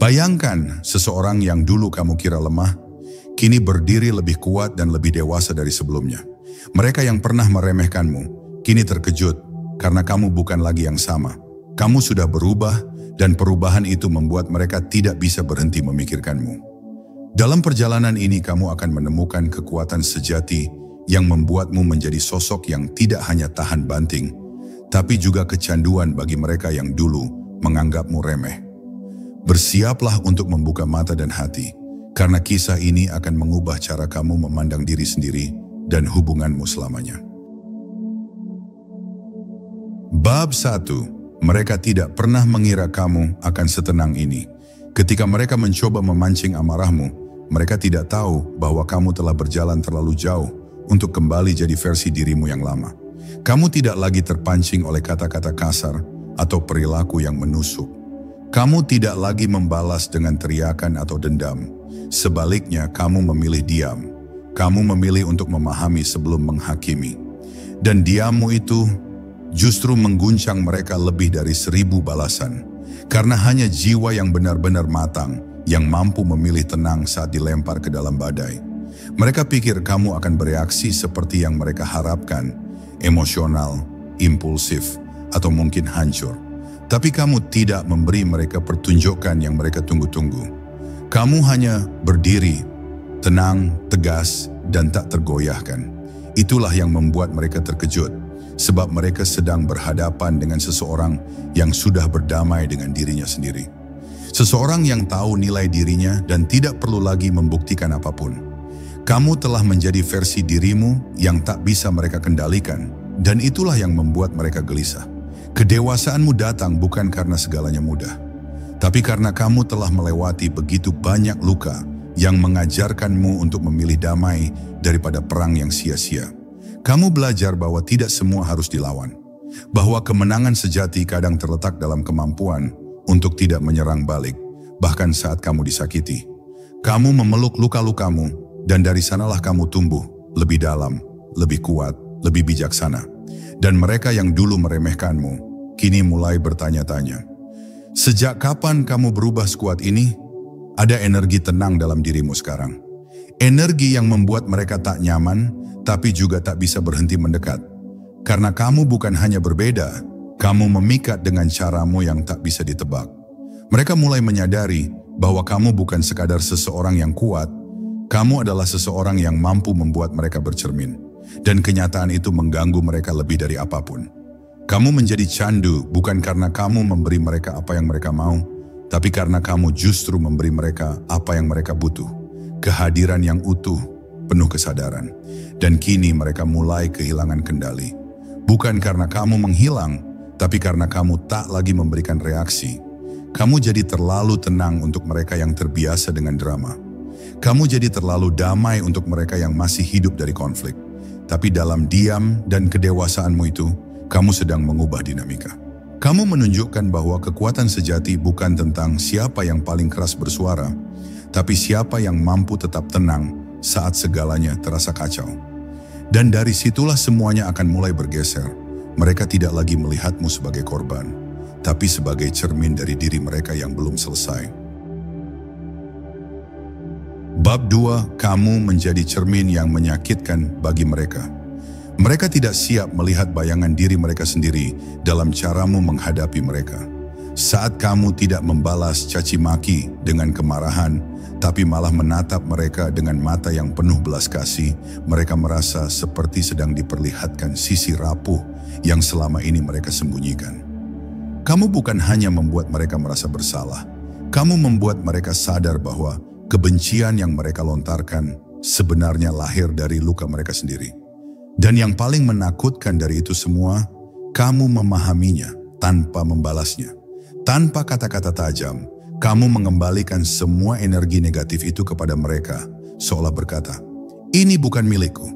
Bayangkan seseorang yang dulu kamu kira lemah, kini berdiri lebih kuat dan lebih dewasa dari sebelumnya. Mereka yang pernah meremehkanmu, kini terkejut karena kamu bukan lagi yang sama. Kamu sudah berubah dan perubahan itu membuat mereka tidak bisa berhenti memikirkanmu. Dalam perjalanan ini kamu akan menemukan kekuatan sejati yang membuatmu menjadi sosok yang tidak hanya tahan banting, tapi juga kecanduan bagi mereka yang dulu menganggapmu remeh. Bersiaplah untuk membuka mata dan hati, karena kisah ini akan mengubah cara kamu memandang diri sendiri dan hubunganmu selamanya. Bab 1. Mereka tidak pernah mengira kamu akan setenang ini. Ketika mereka mencoba memancing amarahmu, mereka tidak tahu bahwa kamu telah berjalan terlalu jauh untuk kembali jadi versi dirimu yang lama. Kamu tidak lagi terpancing oleh kata-kata kasar atau perilaku yang menusuk. Kamu tidak lagi membalas dengan teriakan atau dendam. Sebaliknya, kamu memilih diam. Kamu memilih untuk memahami sebelum menghakimi. Dan diammu itu justru mengguncang mereka lebih dari 1000 balasan. Karena hanya jiwa yang benar-benar matang yang mampu memilih tenang saat dilempar ke dalam badai. Mereka pikir kamu akan bereaksi seperti yang mereka harapkan, emosional, impulsif, atau mungkin hancur. Tapi kamu tidak memberi mereka pertunjukan yang mereka tunggu-tunggu. Kamu hanya berdiri, tenang, tegas, dan tak tergoyahkan. Itulah yang membuat mereka terkejut, sebab mereka sedang berhadapan dengan seseorang yang sudah berdamai dengan dirinya sendiri. Seseorang yang tahu nilai dirinya dan tidak perlu lagi membuktikan apapun. Kamu telah menjadi versi dirimu yang tak bisa mereka kendalikan, dan itulah yang membuat mereka gelisah. Kedewasaanmu datang bukan karena segalanya mudah, tapi karena kamu telah melewati begitu banyak luka yang mengajarkanmu untuk memilih damai daripada perang yang sia-sia. Kamu belajar bahwa tidak semua harus dilawan, bahwa kemenangan sejati kadang terletak dalam kemampuan untuk tidak menyerang balik, bahkan saat kamu disakiti. Kamu memeluk luka-lukamu, dan dari sanalah kamu tumbuh lebih dalam, lebih kuat, lebih bijaksana. Dan mereka yang dulu meremehkanmu, kini mulai bertanya-tanya, sejak kapan kamu berubah sekuat ini? Ada energi tenang dalam dirimu sekarang. Energi yang membuat mereka tak nyaman, tapi juga tak bisa berhenti mendekat. Karena kamu bukan hanya berbeda, kamu memikat dengan caramu yang tak bisa ditebak. Mereka mulai menyadari bahwa kamu bukan sekadar seseorang yang kuat, kamu adalah seseorang yang mampu membuat mereka bercermin. Dan kenyataan itu mengganggu mereka lebih dari apapun. Kamu menjadi candu bukan karena kamu memberi mereka apa yang mereka mau, tapi karena kamu justru memberi mereka apa yang mereka butuh. Kehadiran yang utuh, penuh kesadaran. Dan kini mereka mulai kehilangan kendali. Bukan karena kamu menghilang, tapi karena kamu tak lagi memberikan reaksi. Kamu jadi terlalu tenang untuk mereka yang terbiasa dengan drama. Kamu jadi terlalu damai untuk mereka yang masih hidup dari konflik. Tapi dalam diam dan kedewasaanmu itu, kamu sedang mengubah dinamika. Kamu menunjukkan bahwa kekuatan sejati bukan tentang siapa yang paling keras bersuara, tapi siapa yang mampu tetap tenang saat segalanya terasa kacau. Dan dari situlah semuanya akan mulai bergeser. Mereka tidak lagi melihatmu sebagai korban, tapi sebagai cermin dari diri mereka yang belum selesai. Bab 2, kamu menjadi cermin yang menyakitkan bagi mereka. Mereka tidak siap melihat bayangan diri mereka sendiri dalam caramu menghadapi mereka. Saat kamu tidak membalas caci maki dengan kemarahan, tapi malah menatap mereka dengan mata yang penuh belas kasih, mereka merasa seperti sedang diperlihatkan sisi rapuh yang selama ini mereka sembunyikan. Kamu bukan hanya membuat mereka merasa bersalah, kamu membuat mereka sadar bahwa kebencian yang mereka lontarkan sebenarnya lahir dari luka mereka sendiri. Dan yang paling menakutkan dari itu semua, kamu memahaminya tanpa membalasnya. Tanpa kata-kata tajam, kamu mengembalikan semua energi negatif itu kepada mereka, seolah berkata, "Ini bukan milikku."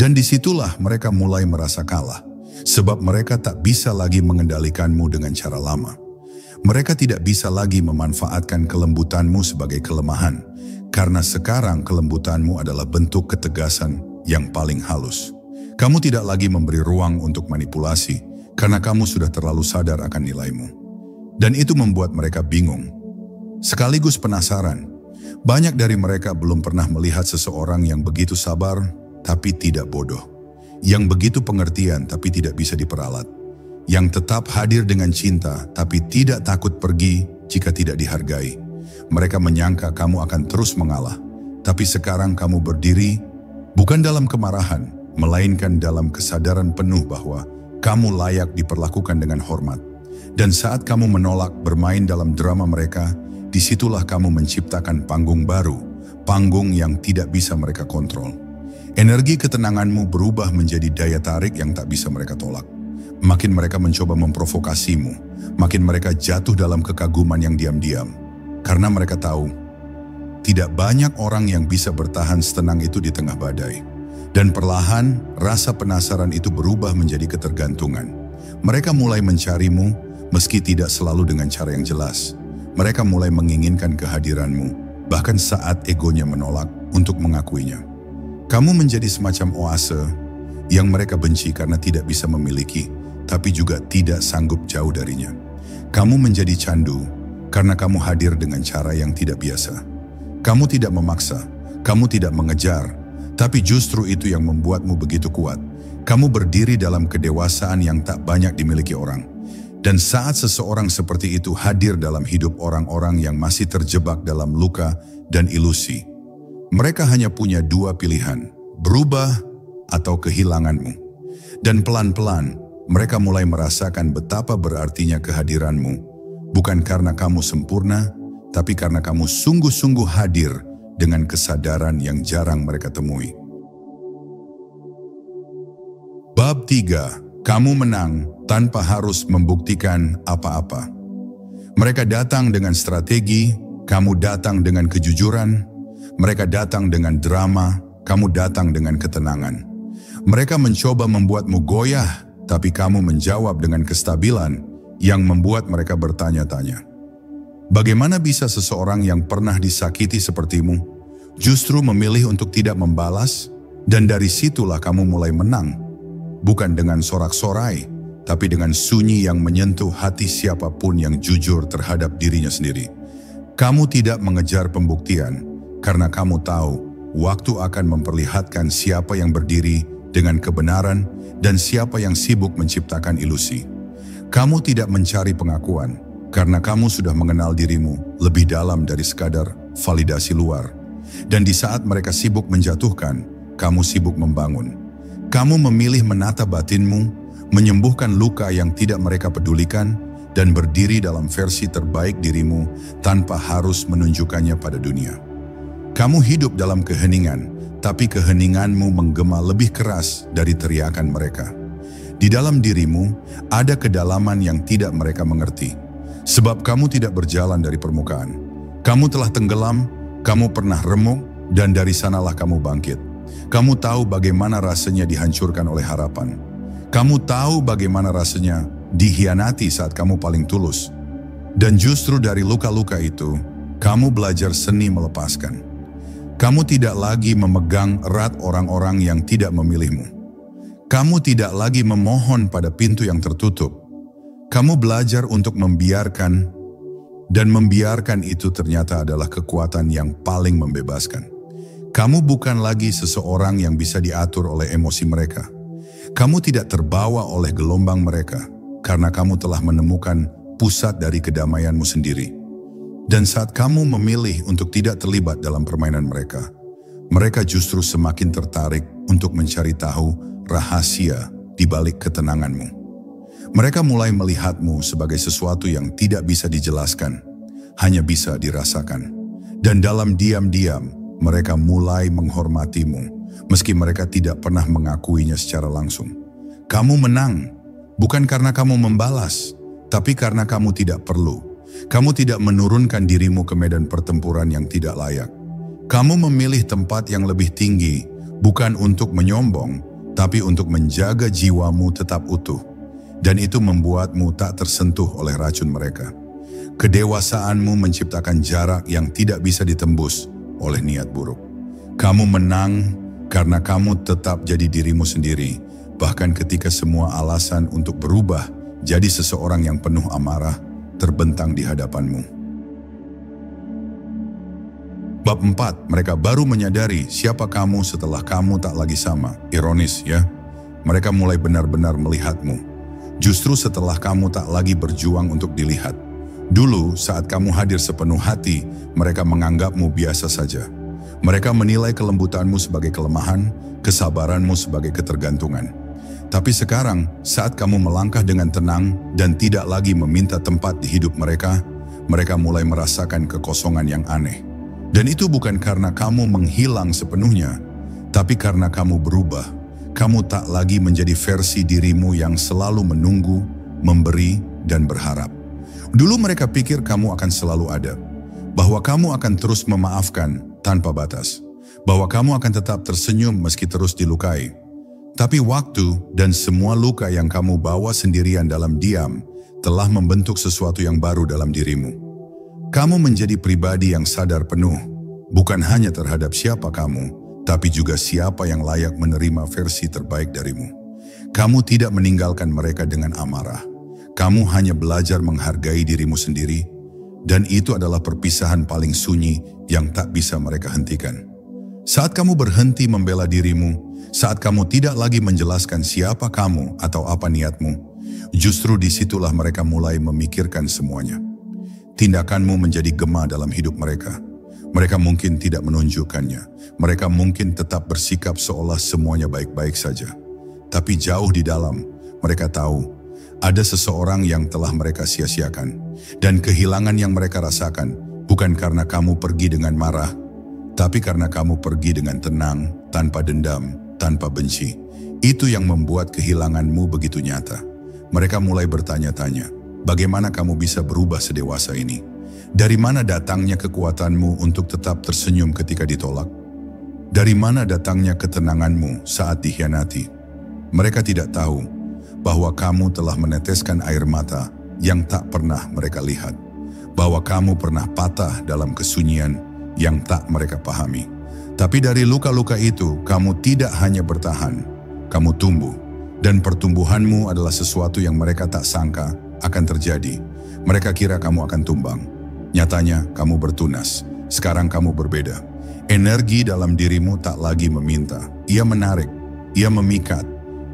Dan disitulah mereka mulai merasa kalah, sebab mereka tak bisa lagi mengendalikanmu dengan cara lama. Mereka tidak bisa lagi memanfaatkan kelembutanmu sebagai kelemahan, karena sekarang kelembutanmu adalah bentuk ketegasan yang paling halus. Kamu tidak lagi memberi ruang untuk manipulasi, karena kamu sudah terlalu sadar akan nilaimu. Dan itu membuat mereka bingung. sekaligus penasaran. Banyak dari mereka belum pernah melihat seseorang yang begitu sabar tapi tidak bodoh, yang begitu pengertian tapi tidak bisa diperalat, yang tetap hadir dengan cinta tapi tidak takut pergi jika tidak dihargai. Mereka menyangka kamu akan terus mengalah, tapi sekarang kamu berdiri bukan dalam kemarahan, melainkan dalam kesadaran penuh bahwa kamu layak diperlakukan dengan hormat. Dan saat kamu menolak bermain dalam drama mereka, disitulah kamu menciptakan panggung baru, panggung yang tidak bisa mereka kontrol. Energi ketenanganmu berubah menjadi daya tarik yang tak bisa mereka tolak. Makin mereka mencoba memprovokasimu, makin mereka jatuh dalam kekaguman yang diam-diam. Karena mereka tahu, tidak banyak orang yang bisa bertahan setenang itu di tengah badai. Dan perlahan, rasa penasaran itu berubah menjadi ketergantungan. Mereka mulai mencarimu, meski tidak selalu dengan cara yang jelas. Mereka mulai menginginkan kehadiranmu, bahkan saat egonya menolak untuk mengakuinya. Kamu menjadi semacam oase yang mereka benci karena tidak bisa memiliki, tapi juga tidak sanggup jauh darinya. Kamu menjadi candu karena kamu hadir dengan cara yang tidak biasa. Kamu tidak memaksa, kamu tidak mengejar, tapi justru itu yang membuatmu begitu kuat. Kamu berdiri dalam kedewasaan yang tak banyak dimiliki orang. Dan saat seseorang seperti itu hadir dalam hidup orang-orang yang masih terjebak dalam luka dan ilusi, mereka hanya punya dua pilihan, berubah atau kehilanganmu. Dan pelan-pelan, mereka mulai merasakan betapa berartinya kehadiranmu, bukan karena kamu sempurna, tapi karena kamu sungguh-sungguh hadir dengan kesadaran yang jarang mereka temui. Bab 3. Kamu menang tanpa harus membuktikan apa-apa. Mereka datang dengan strategi, kamu datang dengan kejujuran. Mereka datang dengan drama, kamu datang dengan ketenangan. Mereka mencoba membuatmu goyah, tapi kamu menjawab dengan kestabilan yang membuat mereka bertanya-tanya. Bagaimana bisa seseorang yang pernah disakiti sepertimu justru memilih untuk tidak membalas? Dan dari situlah kamu mulai menang. Bukan dengan sorak-sorai, tapi dengan sunyi yang menyentuh hati siapapun yang jujur terhadap dirinya sendiri. Kamu tidak mengejar pembuktian, karena kamu tahu waktu akan memperlihatkan siapa yang berdiri dengan kebenaran dan siapa yang sibuk menciptakan ilusi. Kamu tidak mencari pengakuan, karena kamu sudah mengenal dirimu lebih dalam dari sekadar validasi luar. Dan di saat mereka sibuk menjatuhkan, kamu sibuk membangun. Kamu memilih menata batinmu, menyembuhkan luka yang tidak mereka pedulikan, dan berdiri dalam versi terbaik dirimu tanpa harus menunjukkannya pada dunia. Kamu hidup dalam keheningan, tapi keheninganmu menggema lebih keras dari teriakan mereka. Di dalam dirimu ada kedalaman yang tidak mereka mengerti, sebab kamu tidak berjalan dari permukaan. Kamu telah tenggelam, kamu pernah remuk, dan dari sanalah kamu bangkit. Kamu tahu bagaimana rasanya dihancurkan oleh harapan. Kamu tahu bagaimana rasanya dikhianati saat kamu paling tulus. Dan justru dari luka-luka itu, kamu belajar seni melepaskan. Kamu tidak lagi memegang erat orang-orang yang tidak memilihmu. Kamu tidak lagi memohon pada pintu yang tertutup. Kamu belajar untuk membiarkan, dan membiarkan itu ternyata adalah kekuatan yang paling membebaskan. Kamu bukan lagi seseorang yang bisa diatur oleh emosi mereka. Kamu tidak terbawa oleh gelombang mereka, karena kamu telah menemukan pusat dari kedamaianmu sendiri. Dan saat kamu memilih untuk tidak terlibat dalam permainan mereka, mereka justru semakin tertarik untuk mencari tahu rahasia di balik ketenanganmu. Mereka mulai melihatmu sebagai sesuatu yang tidak bisa dijelaskan, hanya bisa dirasakan. Dan dalam diam-diam, mereka mulai menghormatimu, meski mereka tidak pernah mengakuinya secara langsung. Kamu menang, bukan karena kamu membalas, tapi karena kamu tidak perlu. Kamu tidak menurunkan dirimu ke medan pertempuran yang tidak layak. Kamu memilih tempat yang lebih tinggi, bukan untuk menyombong, tapi untuk menjaga jiwamu tetap utuh. Dan itu membuatmu tak tersentuh oleh racun mereka. Kedewasaanmu menciptakan jarak yang tidak bisa ditembus oleh niat buruk. Kamu menang karena kamu tetap jadi dirimu sendiri, bahkan ketika semua alasan untuk berubah jadi seseorang yang penuh amarah terbentang di hadapanmu. Bab 4, mereka baru menyadari siapa kamu setelah kamu tak lagi sama. Ironis ya, mereka mulai benar-benar melihatmu. Justru setelah kamu tak lagi berjuang untuk dilihat. Dulu saat kamu hadir sepenuh hati, mereka menganggapmu biasa saja. Mereka menilai kelembutanmu sebagai kelemahan, kesabaranmu sebagai ketergantungan. Tapi sekarang, saat kamu melangkah dengan tenang dan tidak lagi meminta tempat di hidup mereka, mereka mulai merasakan kekosongan yang aneh. Dan itu bukan karena kamu menghilang sepenuhnya, tapi karena kamu berubah. Kamu tak lagi menjadi versi dirimu yang selalu menunggu, memberi, dan berharap. Dulu mereka pikir kamu akan selalu ada, bahwa kamu akan terus memaafkan tanpa batas, bahwa kamu akan tetap tersenyum meski terus dilukai. Tapi waktu dan semua luka yang kamu bawa sendirian dalam diam telah membentuk sesuatu yang baru dalam dirimu. Kamu menjadi pribadi yang sadar penuh, bukan hanya terhadap siapa kamu, tapi juga siapa yang layak menerima versi terbaik darimu. Kamu tidak meninggalkan mereka dengan amarah. Kamu hanya belajar menghargai dirimu sendiri, dan itu adalah perpisahan paling sunyi yang tak bisa mereka hentikan. Saat kamu berhenti membela dirimu, saat kamu tidak lagi menjelaskan siapa kamu atau apa niatmu, justru disitulah mereka mulai memikirkan semuanya. Tindakanmu menjadi gema dalam hidup mereka. Mereka mungkin tidak menunjukkannya. Mereka mungkin tetap bersikap seolah semuanya baik-baik saja. Tapi jauh di dalam, mereka tahu ada seseorang yang telah mereka sia-siakan. Dan kehilangan yang mereka rasakan bukan karena kamu pergi dengan marah, tapi karena kamu pergi dengan tenang, tanpa dendam, tanpa benci. Itu yang membuat kehilanganmu begitu nyata. Mereka mulai bertanya-tanya, bagaimana kamu bisa berubah sedewasa ini? Dari mana datangnya kekuatanmu untuk tetap tersenyum ketika ditolak? Dari mana datangnya ketenanganmu saat dikhianati? Mereka tidak tahu bahwa kamu telah meneteskan air mata yang tak pernah mereka lihat. Bahwa kamu pernah patah dalam kesunyian yang tak mereka pahami. Tapi dari luka-luka itu, kamu tidak hanya bertahan, kamu tumbuh. Dan pertumbuhanmu adalah sesuatu yang mereka tak sangka akan terjadi. Mereka kira kamu akan tumbang. Nyatanya kamu bertunas. Sekarang kamu berbeda. Energi dalam dirimu tak lagi meminta. Ia menarik, ia memikat.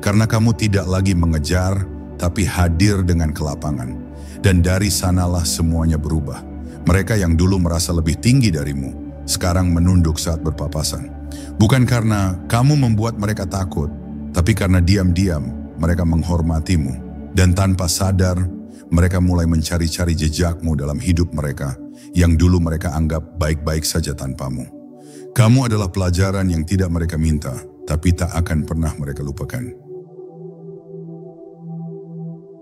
Karena kamu tidak lagi mengejar, tapi hadir dengan kelapangan. Dan dari sanalah semuanya berubah. Mereka yang dulu merasa lebih tinggi darimu, sekarang menunduk saat berpapasan. Bukan karena kamu membuat mereka takut, tapi karena diam-diam mereka menghormatimu. Dan tanpa sadar, mereka mulai mencari-cari jejakmu dalam hidup mereka yang dulu mereka anggap baik-baik saja tanpamu. Kamu adalah pelajaran yang tidak mereka minta, tapi tak akan pernah mereka lupakan.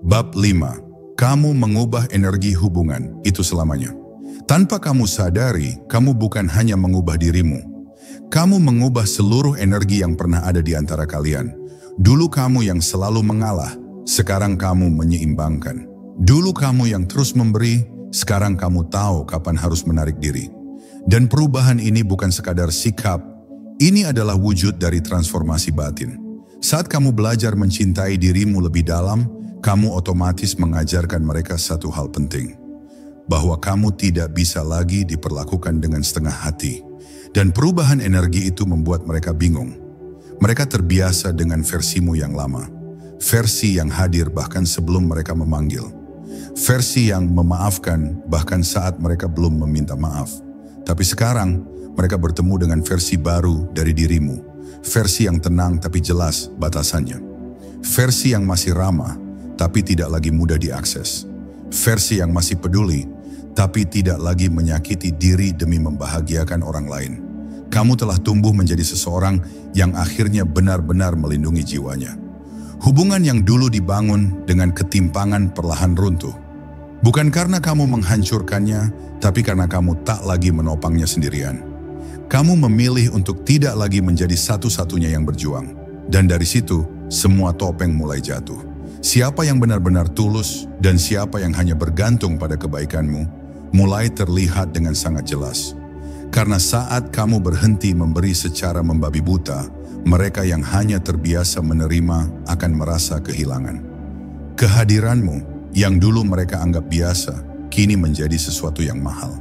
Bab 5. Kamu mengubah energi hubungan itu selamanya. Tanpa kamu sadari, kamu bukan hanya mengubah dirimu. Kamu mengubah seluruh energi yang pernah ada di antara kalian. Dulu kamu yang selalu mengalah, sekarang kamu menyeimbangkan. Dulu kamu yang terus memberi, sekarang kamu tahu kapan harus menarik diri. Dan perubahan ini bukan sekadar sikap, ini adalah wujud dari transformasi batin. Saat kamu belajar mencintai dirimu lebih dalam, kamu otomatis mengajarkan mereka satu hal penting. Bahwa kamu tidak bisa lagi diperlakukan dengan setengah hati. Dan perubahan energi itu membuat mereka bingung. Mereka terbiasa dengan versimu yang lama. Versi yang hadir bahkan sebelum mereka memanggil. Versi yang memaafkan bahkan saat mereka belum meminta maaf. Tapi sekarang mereka bertemu dengan versi baru dari dirimu. Versi yang tenang tapi jelas batasannya. Versi yang masih ramah tapi tidak lagi mudah diakses. Versi yang masih peduli tapi tidak lagi menyakiti diri demi membahagiakan orang lain. Kamu telah tumbuh menjadi seseorang yang akhirnya benar-benar melindungi jiwanya. Hubungan yang dulu dibangun dengan ketimpangan perlahan runtuh. Bukan karena kamu menghancurkannya, tapi karena kamu tak lagi menopangnya sendirian. Kamu memilih untuk tidak lagi menjadi satu-satunya yang berjuang. Dan dari situ, semua topeng mulai jatuh. Siapa yang benar-benar tulus dan siapa yang hanya bergantung pada kebaikanmu, mulai terlihat dengan sangat jelas. Karena saat kamu berhenti memberi secara membabi buta, mereka yang hanya terbiasa menerima akan merasa kehilangan. Kehadiranmu yang dulu mereka anggap biasa, kini menjadi sesuatu yang mahal.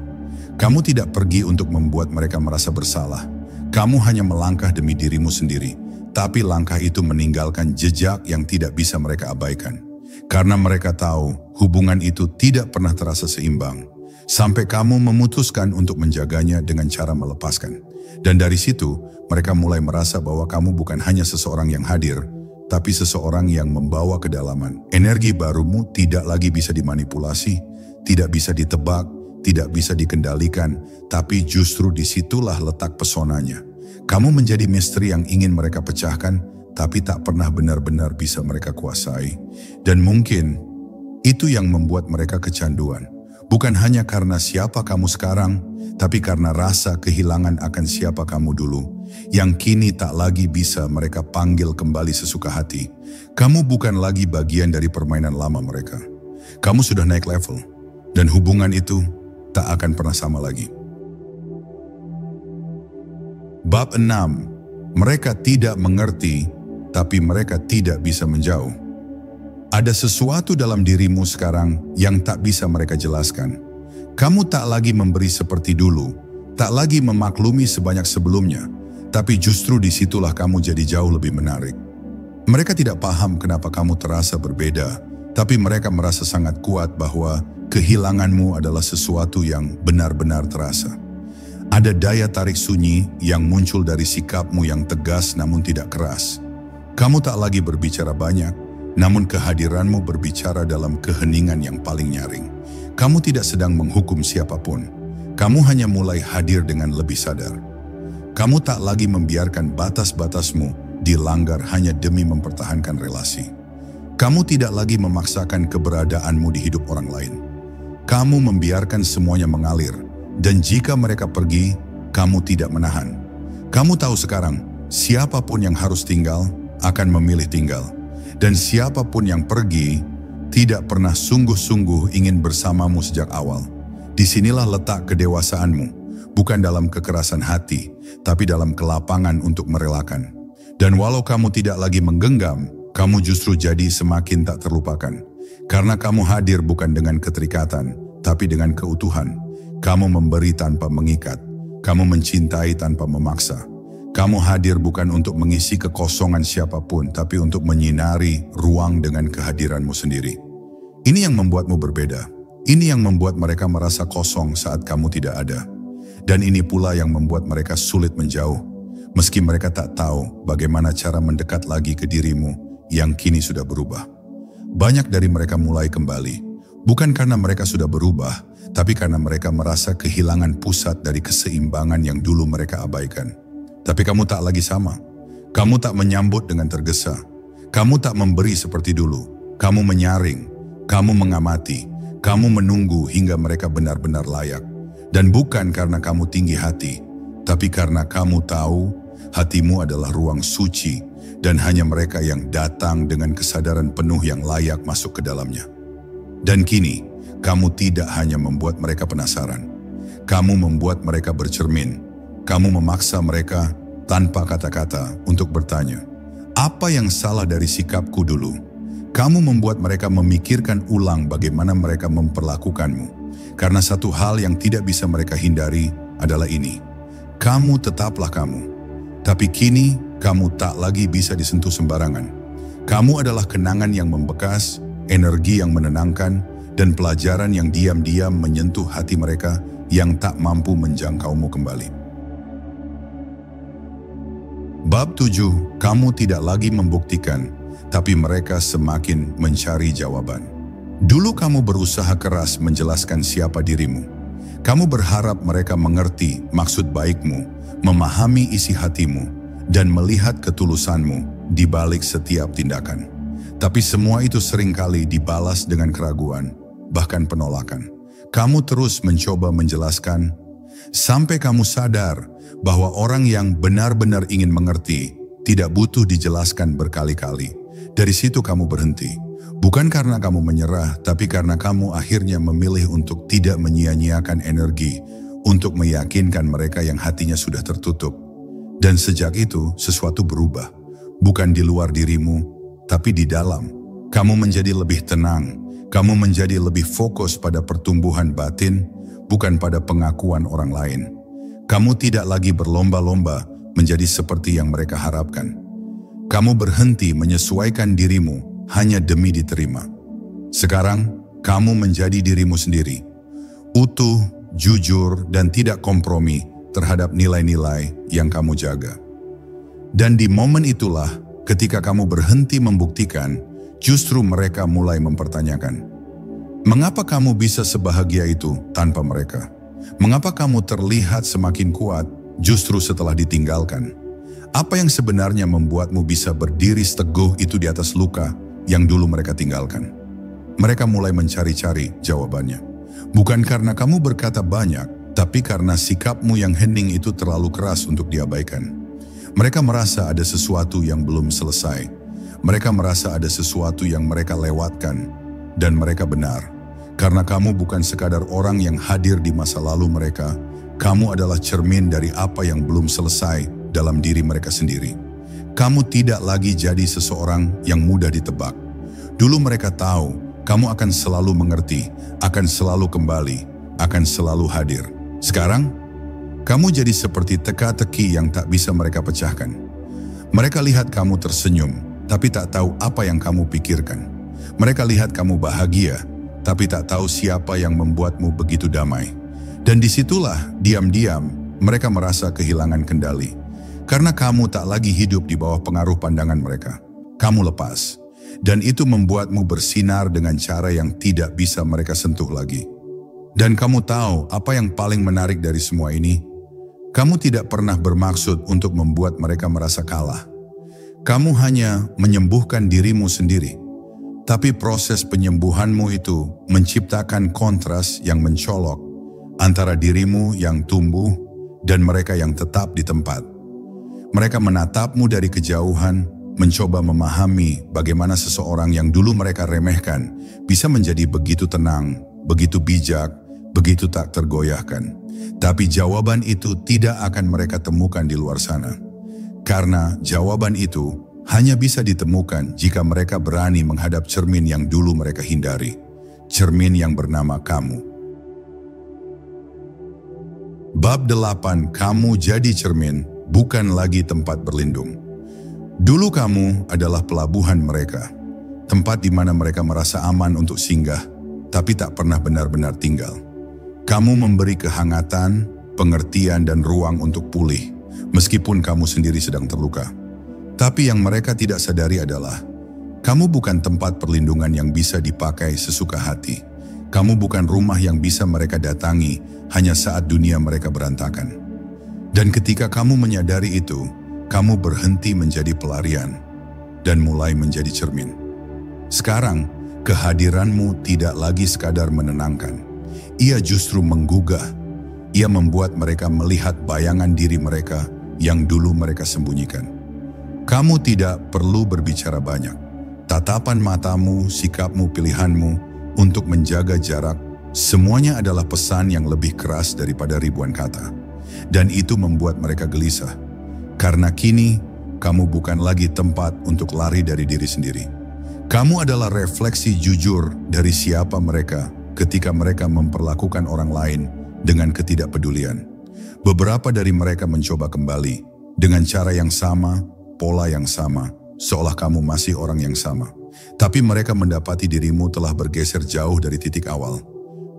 Kamu tidak pergi untuk membuat mereka merasa bersalah. Kamu hanya melangkah demi dirimu sendiri, tapi langkah itu meninggalkan jejak yang tidak bisa mereka abaikan. Karena mereka tahu hubungan itu tidak pernah terasa seimbang, sampai kamu memutuskan untuk menjaganya dengan cara melepaskan. Dan dari situ, mereka mulai merasa bahwa kamu bukan hanya seseorang yang hadir, tapi seseorang yang membawa kedalaman. Energi barumu tidak lagi bisa dimanipulasi, tidak bisa ditebak, tidak bisa dikendalikan, tapi justru disitulah letak pesonanya. Kamu menjadi misteri yang ingin mereka pecahkan, tapi tak pernah benar-benar bisa mereka kuasai. Dan mungkin itu yang membuat mereka kecanduan. Bukan hanya karena siapa kamu sekarang, tapi karena rasa kehilangan akan siapa kamu dulu, yang kini tak lagi bisa mereka panggil kembali sesuka hati. Kamu bukan lagi bagian dari permainan lama mereka. Kamu sudah naik level, dan hubungan itu tak akan pernah sama lagi. Bab 6. Mereka tidak mengerti, tapi mereka tidak bisa menjauh. Ada sesuatu dalam dirimu sekarang yang tak bisa mereka jelaskan. Kamu tak lagi memberi seperti dulu, tak lagi memaklumi sebanyak sebelumnya, tapi justru disitulah kamu jadi jauh lebih menarik. Mereka tidak paham kenapa kamu terasa berbeda, tapi mereka merasa sangat kuat bahwa kehilanganmu adalah sesuatu yang benar-benar terasa. Ada daya tarik sunyi yang muncul dari sikapmu yang tegas namun tidak keras. Kamu tak lagi berbicara banyak, namun kehadiranmu berbicara dalam keheningan yang paling nyaring. Kamu tidak sedang menghukum siapapun. Kamu hanya mulai hadir dengan lebih sadar. Kamu tak lagi membiarkan batas-batasmu dilanggar hanya demi mempertahankan relasi. Kamu tidak lagi memaksakan keberadaanmu di hidup orang lain. Kamu membiarkan semuanya mengalir, dan jika mereka pergi, kamu tidak menahan. Kamu tahu sekarang, siapapun yang harus tinggal akan memilih tinggal, dan siapapun yang pergi tidak pernah sungguh-sungguh ingin bersamamu sejak awal. Disinilah letak kedewasaanmu, bukan dalam kekerasan hati, tapi dalam kelapangan untuk merelakan. Dan walau kamu tidak lagi menggenggam, kamu justru jadi semakin tak terlupakan. Karena kamu hadir bukan dengan keterikatan, tapi dengan keutuhan. Kamu memberi tanpa mengikat. Kamu mencintai tanpa memaksa. Kamu hadir bukan untuk mengisi kekosongan siapapun, tapi untuk menyinari ruang dengan kehadiranmu sendiri. Ini yang membuatmu berbeda. Ini yang membuat mereka merasa kosong saat kamu tidak ada. Dan ini pula yang membuat mereka sulit menjauh, meski mereka tak tahu bagaimana cara mendekat lagi ke dirimu yang kini sudah berubah. Banyak dari mereka mulai kembali, bukan karena mereka sudah berubah, tapi karena mereka merasa kehilangan pusat dari keseimbangan yang dulu mereka abaikan. Tapi kamu tak lagi sama. Kamu tak menyambut dengan tergesa. Kamu tak memberi seperti dulu. Kamu menyaring, kamu mengamati, kamu menunggu hingga mereka benar-benar layak. Dan bukan karena kamu tinggi hati, tapi karena kamu tahu hatimu adalah ruang suci, dan hanya mereka yang datang dengan kesadaran penuh yang layak masuk ke dalamnya. Dan kini, kamu tidak hanya membuat mereka penasaran. Kamu membuat mereka bercermin. Kamu memaksa mereka tanpa kata-kata untuk bertanya, apa yang salah dari sikapku dulu? Kamu membuat mereka memikirkan ulang bagaimana mereka memperlakukanmu. Karena satu hal yang tidak bisa mereka hindari adalah ini. Kamu tetaplah kamu. Tapi kini, kamu tak lagi bisa disentuh sembarangan. Kamu adalah kenangan yang membekas, energi yang menenangkan, dan pelajaran yang diam-diam menyentuh hati mereka yang tak mampu menjangkaumu kembali. Bab 7, kamu tidak lagi membuktikan, tapi mereka semakin mencari jawaban. Dulu kamu berusaha keras menjelaskan siapa dirimu. Kamu berharap mereka mengerti maksud baikmu, memahami isi hatimu, dan melihat ketulusanmu di balik setiap tindakan. Tapi semua itu seringkali dibalas dengan keraguan, bahkan penolakan. Kamu terus mencoba menjelaskan, sampai kamu sadar bahwa orang yang benar-benar ingin mengerti tidak butuh dijelaskan berkali-kali. Dari situ kamu berhenti. Bukan karena kamu menyerah, tapi karena kamu akhirnya memilih untuk tidak menyia-nyiakan energi untuk meyakinkan mereka yang hatinya sudah tertutup. Dan sejak itu, sesuatu berubah. Bukan di luar dirimu, tapi di dalam. Kamu menjadi lebih tenang. Kamu menjadi lebih fokus pada pertumbuhan batin, bukan pada pengakuan orang lain. Kamu tidak lagi berlomba-lomba menjadi seperti yang mereka harapkan. Kamu berhenti menyesuaikan dirimu hanya demi diterima. Sekarang, kamu menjadi dirimu sendiri. Utuh, jujur, dan tidak kompromi terhadap nilai-nilai yang kamu jaga. Dan di momen itulah, ketika kamu berhenti membuktikan, justru mereka mulai mempertanyakan, mengapa kamu bisa sebahagia itu tanpa mereka? Mengapa kamu terlihat semakin kuat justru setelah ditinggalkan? Apa yang sebenarnya membuatmu bisa berdiri teguh itu di atas luka yang dulu mereka tinggalkan? Mereka mulai mencari-cari jawabannya. Bukan karena kamu berkata banyak, tapi karena sikapmu yang hening itu terlalu keras untuk diabaikan. Mereka merasa ada sesuatu yang belum selesai. Mereka merasa ada sesuatu yang mereka lewatkan. Dan mereka benar. Karena kamu bukan sekadar orang yang hadir di masa lalu mereka, kamu adalah cermin dari apa yang belum selesai dalam diri mereka sendiri. Kamu tidak lagi jadi seseorang yang mudah ditebak. Dulu mereka tahu, kamu akan selalu mengerti, akan selalu kembali, akan selalu hadir. Sekarang, kamu jadi seperti teka-teki yang tak bisa mereka pecahkan. Mereka lihat kamu tersenyum, tapi tak tahu apa yang kamu pikirkan. Mereka lihat kamu bahagia, tapi tak tahu siapa yang membuatmu begitu damai. Dan disitulah, diam-diam, mereka merasa kehilangan kendali. Karena kamu tak lagi hidup di bawah pengaruh pandangan mereka. Kamu lepas. Dan itu membuatmu bersinar dengan cara yang tidak bisa mereka sentuh lagi. Dan kamu tahu apa yang paling menarik dari semua ini? Kamu tidak pernah bermaksud untuk membuat mereka merasa kalah. Kamu hanya menyembuhkan dirimu sendiri. Tapi proses penyembuhanmu itu menciptakan kontras yang mencolok antara dirimu yang tumbuh dan mereka yang tetap di tempat. Mereka menatapmu dari kejauhan, mencoba memahami bagaimana seseorang yang dulu mereka remehkan bisa menjadi begitu tenang, begitu bijak, begitu tak tergoyahkan. Tapi jawaban itu tidak akan mereka temukan di luar sana. Karena jawaban itu hanya bisa ditemukan jika mereka berani menghadap cermin yang dulu mereka hindari. Cermin yang bernama kamu. Bab 8, kamu jadi cermin, bukan lagi tempat berlindung. Dulu kamu adalah pelabuhan mereka, tempat di mana mereka merasa aman untuk singgah, tapi tak pernah benar-benar tinggal. Kamu memberi kehangatan, pengertian, dan ruang untuk pulih, meskipun kamu sendiri sedang terluka. Tapi yang mereka tidak sadari adalah, kamu bukan tempat perlindungan yang bisa dipakai sesuka hati. Kamu bukan rumah yang bisa mereka datangi hanya saat dunia mereka berantakan. Dan ketika kamu menyadari itu, kamu berhenti menjadi pelarian dan mulai menjadi cermin. Sekarang, kehadiranmu tidak lagi sekadar menenangkan. Ia justru menggugah. Ia membuat mereka melihat bayangan diri mereka yang dulu mereka sembunyikan. Kamu tidak perlu berbicara banyak. Tatapan matamu, sikapmu, pilihanmu untuk menjaga jarak, semuanya adalah pesan yang lebih keras daripada ribuan kata. Dan itu membuat mereka gelisah. Karena kini, kamu bukan lagi tempat untuk lari dari diri sendiri. Kamu adalah refleksi jujur dari siapa mereka ketika mereka memperlakukan orang lain dengan ketidakpedulian. Beberapa dari mereka mencoba kembali dengan cara yang sama, pola yang sama, seolah kamu masih orang yang sama. Tapi mereka mendapati dirimu telah bergeser jauh dari titik awal.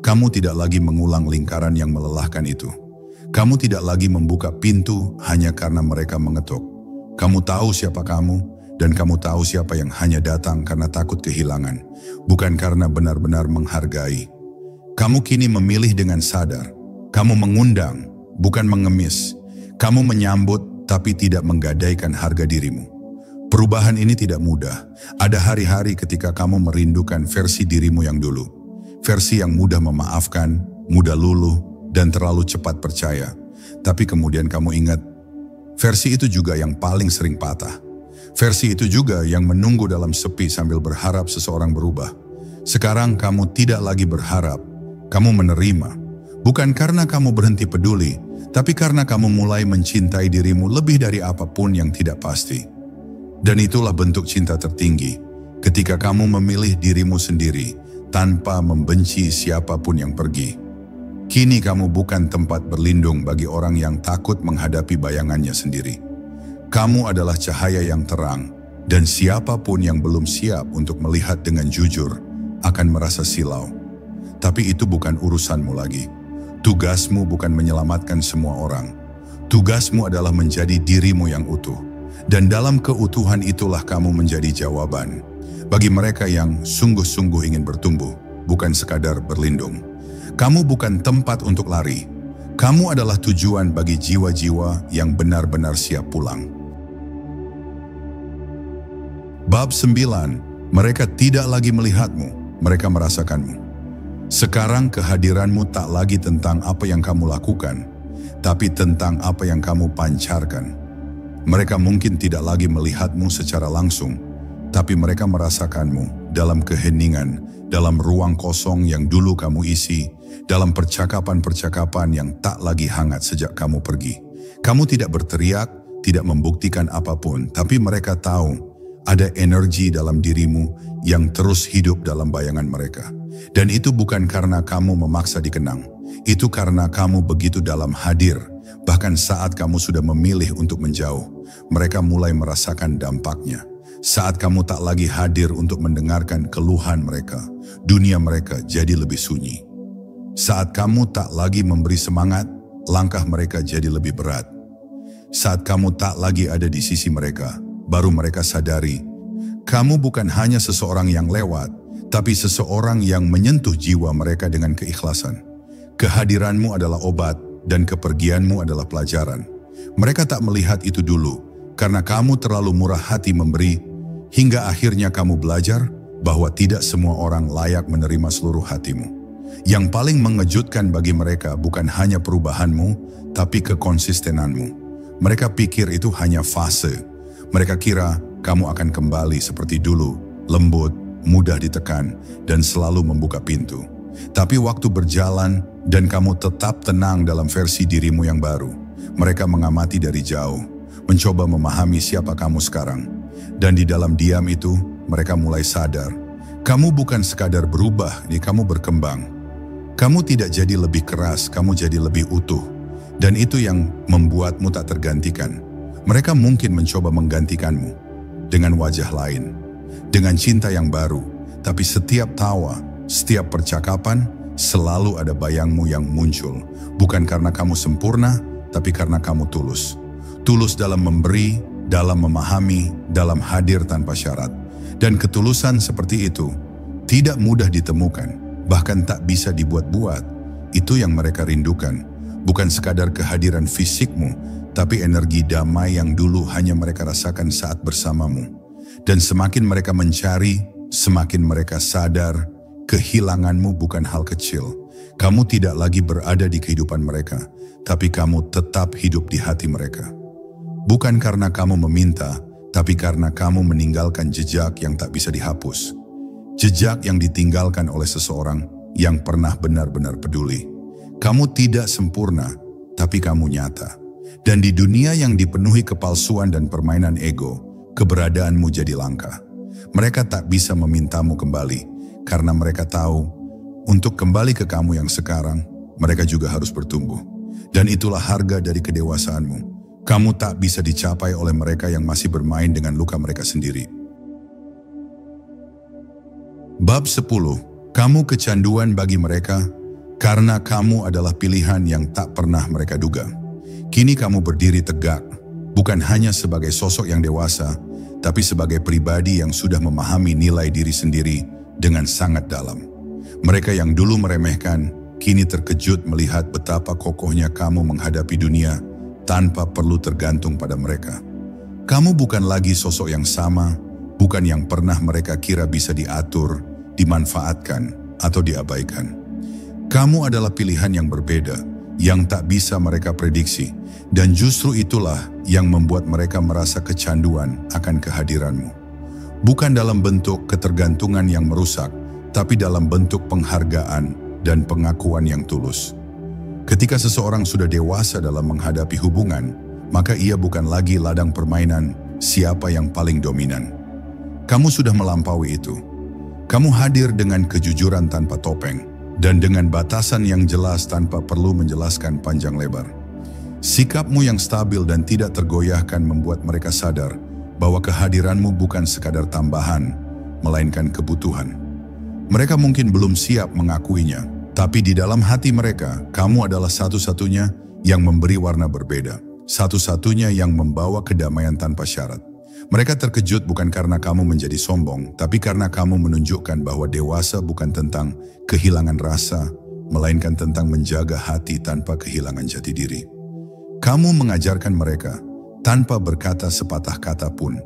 Kamu tidak lagi mengulang lingkaran yang melelahkan itu. Kamu tidak lagi membuka pintu hanya karena mereka mengetuk. Kamu tahu siapa kamu, dan kamu tahu siapa yang hanya datang karena takut kehilangan, bukan karena benar-benar menghargai. Kamu kini memilih dengan sadar. Kamu mengundang, bukan mengemis. Kamu menyambut, tapi tidak menggadaikan harga dirimu. Perubahan ini tidak mudah. Ada hari-hari ketika kamu merindukan versi dirimu yang dulu. Versi yang mudah memaafkan, mudah luluh, dan terlalu cepat percaya. Tapi kemudian kamu ingat, versi itu juga yang paling sering patah. Versi itu juga yang menunggu dalam sepi sambil berharap seseorang berubah. Sekarang kamu tidak lagi berharap, kamu menerima. Bukan karena kamu berhenti peduli, tapi karena kamu mulai mencintai dirimu lebih dari apapun yang tidak pasti. Dan itulah bentuk cinta tertinggi, ketika kamu memilih dirimu sendiri tanpa membenci siapapun yang pergi. Kini kamu bukan tempat berlindung bagi orang yang takut menghadapi bayangannya sendiri. Kamu adalah cahaya yang terang, dan siapapun yang belum siap untuk melihat dengan jujur akan merasa silau. Tapi itu bukan urusanmu lagi. Tugasmu bukan menyelamatkan semua orang. Tugasmu adalah menjadi dirimu yang utuh. Dan dalam keutuhan itulah kamu menjadi jawaban bagi mereka yang sungguh-sungguh ingin bertumbuh, bukan sekadar berlindung. Kamu bukan tempat untuk lari. Kamu adalah tujuan bagi jiwa-jiwa yang benar-benar siap pulang. Bab 9. Mereka tidak lagi melihatmu, mereka merasakanmu. Sekarang kehadiranmu tak lagi tentang apa yang kamu lakukan, tapi tentang apa yang kamu pancarkan. Mereka mungkin tidak lagi melihatmu secara langsung, tapi mereka merasakanmu dalam keheningan, dalam ruang kosong yang dulu kamu isi, dalam percakapan-percakapan yang tak lagi hangat sejak kamu pergi. Kamu tidak berteriak, tidak membuktikan apapun, tapi mereka tahu ada energi dalam dirimu yang terus hidup dalam bayangan mereka. Dan itu bukan karena kamu memaksa dikenang, itu karena kamu begitu dalam hadir. Bahkan saat kamu sudah memilih untuk menjauh, mereka mulai merasakan dampaknya. Saat kamu tak lagi hadir untuk mendengarkan keluhan mereka, dunia mereka jadi lebih sunyi. Saat kamu tak lagi memberi semangat, langkah mereka jadi lebih berat. Saat kamu tak lagi ada di sisi mereka, baru mereka sadari, kamu bukan hanya seseorang yang lewat, tapi seseorang yang menyentuh jiwa mereka dengan keikhlasan. Kehadiranmu adalah obat dan kepergianmu adalah pelajaran. Mereka tak melihat itu dulu, karena kamu terlalu murah hati memberi, hingga akhirnya kamu belajar bahwa tidak semua orang layak menerima seluruh hatimu. Yang paling mengejutkan bagi mereka bukan hanya perubahanmu, tapi kekonsistenanmu. Mereka pikir itu hanya fase. Mereka kira kamu akan kembali seperti dulu, lembut, mudah ditekan, dan selalu membuka pintu. Tapi waktu berjalan dan kamu tetap tenang dalam versi dirimu yang baru. Mereka mengamati dari jauh, mencoba memahami siapa kamu sekarang. Dan di dalam diam itu, mereka mulai sadar. Kamu bukan sekadar berubah, kamu berkembang. Kamu tidak jadi lebih keras, kamu jadi lebih utuh. Dan itu yang membuatmu tak tergantikan. Mereka mungkin mencoba menggantikanmu dengan wajah lain, dengan cinta yang baru. Tapi setiap tawa, setiap percakapan, selalu ada bayangmu yang muncul. Bukan karena kamu sempurna, tapi karena kamu tulus. Tulus dalam memberi, dalam memahami, dalam hadir tanpa syarat. Dan ketulusan seperti itu tidak mudah ditemukan. Bahkan tak bisa dibuat-buat. Itu yang mereka rindukan. Bukan sekadar kehadiran fisikmu, tapi energi damai yang dulu hanya mereka rasakan saat bersamamu. Dan semakin mereka mencari, semakin mereka sadar, kehilanganmu bukan hal kecil. Kamu tidak lagi berada di kehidupan mereka, tapi kamu tetap hidup di hati mereka. Bukan karena kamu meminta, tapi karena kamu meninggalkan jejak yang tak bisa dihapus. Jejak yang ditinggalkan oleh seseorang yang pernah benar-benar peduli. Kamu tidak sempurna, tapi kamu nyata. Dan di dunia yang dipenuhi kepalsuan dan permainan ego, keberadaanmu jadi langka. Mereka tak bisa memintamu kembali, karena mereka tahu, untuk kembali ke kamu yang sekarang, mereka juga harus bertumbuh. Dan itulah harga dari kedewasaanmu. Kamu tak bisa dicapai oleh mereka yang masih bermain dengan luka mereka sendiri. Bab 10. Kamu kecanduan bagi mereka karena kamu adalah pilihan yang tak pernah mereka duga. Kini kamu berdiri tegak, bukan hanya sebagai sosok yang dewasa, tapi sebagai pribadi yang sudah memahami nilai diri sendiri dengan sangat dalam. Mereka yang dulu meremehkan, kini terkejut melihat betapa kokohnya kamu menghadapi dunia tanpa perlu tergantung pada mereka. Kamu bukan lagi sosok yang sama, bukan yang pernah mereka kira bisa diatur, dimanfaatkan, atau diabaikan. Kamu adalah pilihan yang berbeda, yang tak bisa mereka prediksi, dan justru itulah yang membuat mereka merasa kecanduan akan kehadiranmu. Bukan dalam bentuk ketergantungan yang merusak, tapi dalam bentuk penghargaan dan pengakuan yang tulus. Ketika seseorang sudah dewasa dalam menghadapi hubungan, maka ia bukan lagi ladang permainan siapa yang paling dominan. Kamu sudah melampaui itu. Kamu hadir dengan kejujuran tanpa topeng, dan dengan batasan yang jelas tanpa perlu menjelaskan panjang lebar. Sikapmu yang stabil dan tidak tergoyahkan membuat mereka sadar bahwa kehadiranmu bukan sekadar tambahan, melainkan kebutuhan. Mereka mungkin belum siap mengakuinya, tapi di dalam hati mereka, kamu adalah satu-satunya yang memberi warna berbeda, satu-satunya yang membawa kedamaian tanpa syarat. Mereka terkejut bukan karena kamu menjadi sombong, tapi karena kamu menunjukkan bahwa dewasa bukan tentang kehilangan rasa, melainkan tentang menjaga hati tanpa kehilangan jati diri. Kamu mengajarkan mereka, tanpa berkata sepatah kata pun,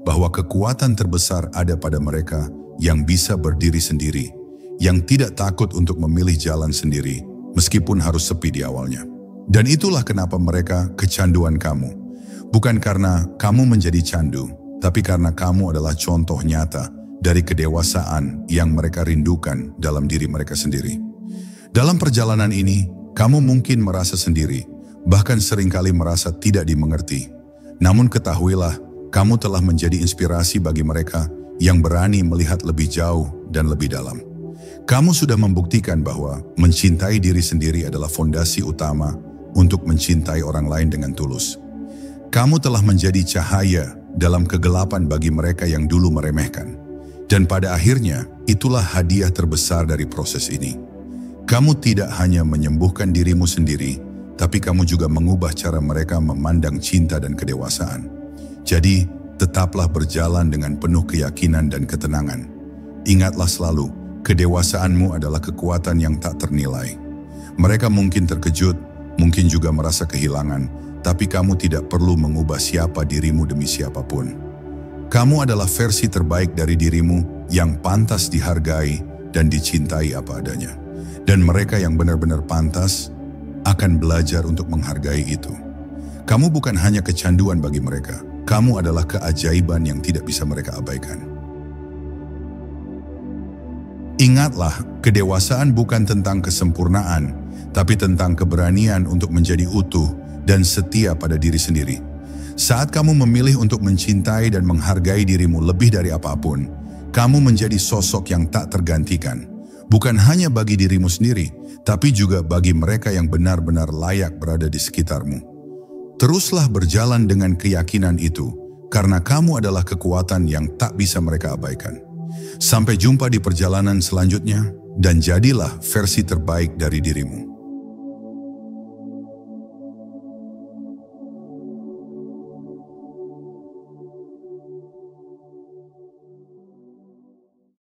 bahwa kekuatan terbesar ada pada mereka yang bisa berdiri sendiri, yang tidak takut untuk memilih jalan sendiri, meskipun harus sepi di awalnya. Dan itulah kenapa mereka kecanduan kamu. Bukan karena kamu menjadi candu, tapi karena kamu adalah contoh nyata dari kedewasaan yang mereka rindukan dalam diri mereka sendiri. Dalam perjalanan ini, kamu mungkin merasa sendiri, bahkan seringkali merasa tidak dimengerti. Namun ketahuilah, kamu telah menjadi inspirasi bagi mereka yang berani melihat lebih jauh dan lebih dalam. Kamu sudah membuktikan bahwa mencintai diri sendiri adalah fondasi utama untuk mencintai orang lain dengan tulus. Kamu telah menjadi cahaya dalam kegelapan bagi mereka yang dulu meremehkan. Dan pada akhirnya, itulah hadiah terbesar dari proses ini. Kamu tidak hanya menyembuhkan dirimu sendiri, tapi kamu juga mengubah cara mereka memandang cinta dan kedewasaan. Jadi, tetaplah berjalan dengan penuh keyakinan dan ketenangan. Ingatlah selalu, kedewasaanmu adalah kekuatan yang tak ternilai. Mereka mungkin terkejut, mungkin juga merasa kehilangan, tapi kamu tidak perlu mengubah siapa dirimu demi siapapun. Kamu adalah versi terbaik dari dirimu yang pantas dihargai dan dicintai apa adanya. Dan mereka yang benar-benar pantas akan belajar untuk menghargai itu. Kamu bukan hanya kecanduan bagi mereka, kamu adalah keajaiban yang tidak bisa mereka abaikan. Ingatlah, kedewasaan bukan tentang kesempurnaan, tapi tentang keberanian untuk menjadi utuh dan setia pada diri sendiri. Saat kamu memilih untuk mencintai dan menghargai dirimu lebih dari apapun, kamu menjadi sosok yang tak tergantikan. Bukan hanya bagi dirimu sendiri, tapi juga bagi mereka yang benar-benar layak berada di sekitarmu. Teruslah berjalan dengan keyakinan itu, karena kamu adalah kekuatan yang tak bisa mereka abaikan. Sampai jumpa di perjalanan selanjutnya, dan jadilah versi terbaik dari dirimu.